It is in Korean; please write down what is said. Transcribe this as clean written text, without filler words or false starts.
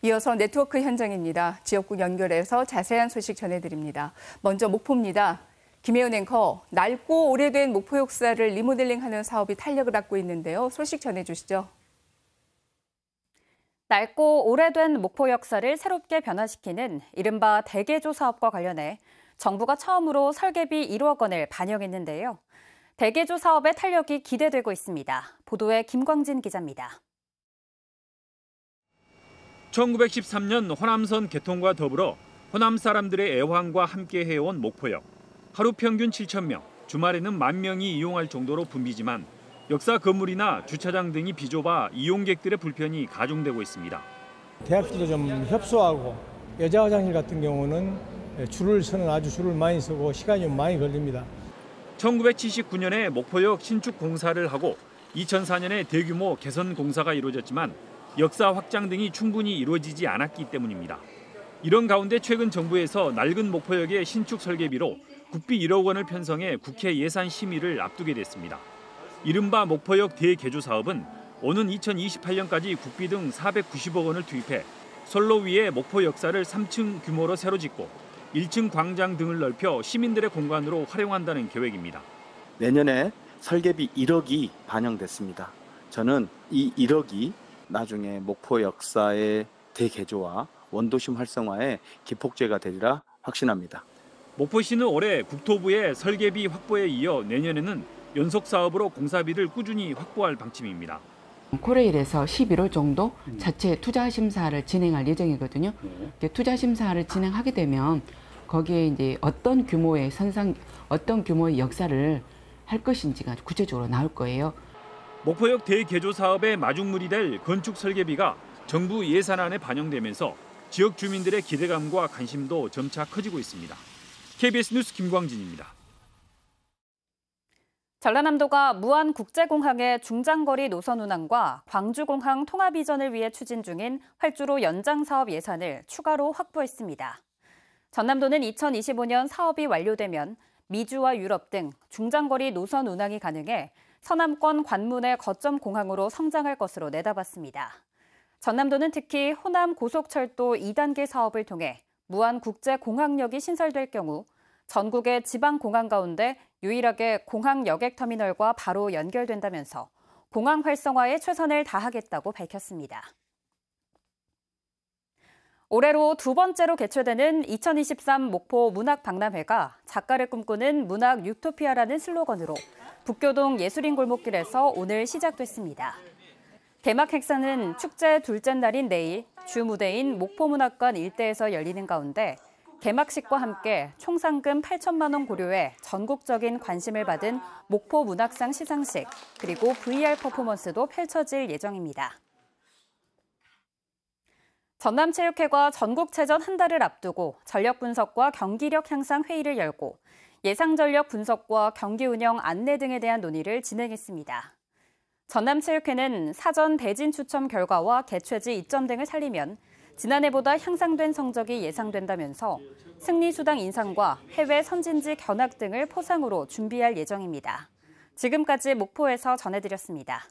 이어서 네트워크 현장입니다. 지역국 연결해서 자세한 소식 전해드립니다. 먼저 목포입니다. 김혜은 앵커, 낡고 오래된 목포 역사를 리모델링하는 사업이 탄력을 받고 있는데요. 소식 전해주시죠. 낡고 오래된 목포 역사를 새롭게 변화시키는 이른바 대개조 사업과 관련해 정부가 처음으로 설계비 1억 원을 반영했는데요. 대개조 사업의 탄력이 기대되고 있습니다. 보도에 김광진 기자입니다. 1913년 호남선 개통과 더불어 호남 사람들의 애환과 함께 해온 목포역. 하루 평균 7,000명, 주말에는 10,000명이 이용할 정도로 붐비지만 역사 건물이나 주차장 등이 비좁아 이용객들의 불편이 가중되고 있습니다. 대학들도 좀 협소하고 여자 화장실 같은 경우는 줄을 많이 서고 시간이 좀 많이 걸립니다. 1979년에 목포역 신축 공사를 하고 2004년에 대규모 개선 공사가 이루어졌지만 역사 확장 등이 충분히 이루어지지 않았기 때문입니다. 이런 가운데 최근 정부에서 낡은 목포역의 신축 설계비로 국비 1억 원을 편성해 국회 예산 심의를 앞두게 됐습니다. 이른바 목포역 대개조 사업은 오는 2028년까지 국비 등 490억 원을 투입해 선로 위에 목포 역사를 3층 규모로 새로 짓고 1층 광장 등을 넓혀 시민들의 공간으로 활용한다는 계획입니다. 내년에 설계비 1억이 반영됐습니다. 저는 이 1억이 나중에 목포 역사의 대개조와 원도심 활성화에 기폭제가 되리라 확신합니다. 목포시는 올해 국토부의 설계비 확보에 이어 내년에는 연속 사업으로 공사비를 꾸준히 확보할 방침입니다. 코레일에서 11월 정도 자체 투자 심사를 진행할 예정이거든요. 투자 심사를 진행하게 되면 거기에 이제 어떤 규모의 역사를 할 것인지가 구체적으로 나올 거예요. 목포역 대개조 사업의 마중물이 될 건축 설계비가 정부 예산안에 반영되면서 지역 주민들의 기대감과 관심도 점차 커지고 있습니다. KBS 뉴스 김광진입니다. 전라남도가 무안국제공항의 중장거리 노선 운항과 광주공항 통합 이전을 위해 추진 중인 활주로 연장 사업 예산을 추가로 확보했습니다. 전남도는 2025년 사업이 완료되면 미주와 유럽 등 중장거리 노선 운항이 가능해 서남권 관문의 거점 공항으로 성장할 것으로 내다봤습니다. 전남도는 특히 호남 고속철도 2단계 사업을 통해 무안국제공항역이 신설될 경우 전국의 지방공항 가운데 유일하게 공항 여객터미널과 바로 연결된다면서 공항 활성화에 최선을 다하겠다고 밝혔습니다. 올해로 두 번째로 개최되는 2023 목포 문학박람회가 작가를 꿈꾸는 문학 유토피아라는 슬로건으로 북교동 예술인 골목길에서 오늘 시작됐습니다. 개막 행사는 축제 둘째 날인 내일 주 무대인 목포문학관 일대에서 열리는 가운데 개막식과 함께 총 상금 8천만 원 고려해 전국적인 관심을 받은 목포 문학상 시상식 그리고 VR 퍼포먼스도 펼쳐질 예정입니다. 전남체육회가 전국체전 한 달을 앞두고 전력 분석과 경기력 향상 회의를 열고 예상 전력 분석과 경기 운영 안내 등에 대한 논의를 진행했습니다. 전남체육회는 사전 대진 추첨 결과와 개최지 이점 등을 살리면 지난해보다 향상된 성적이 예상된다면서 승리 수당 인상과 해외 선진지 견학 등을 포상으로 준비할 예정입니다. 지금까지 목포에서 전해드렸습니다.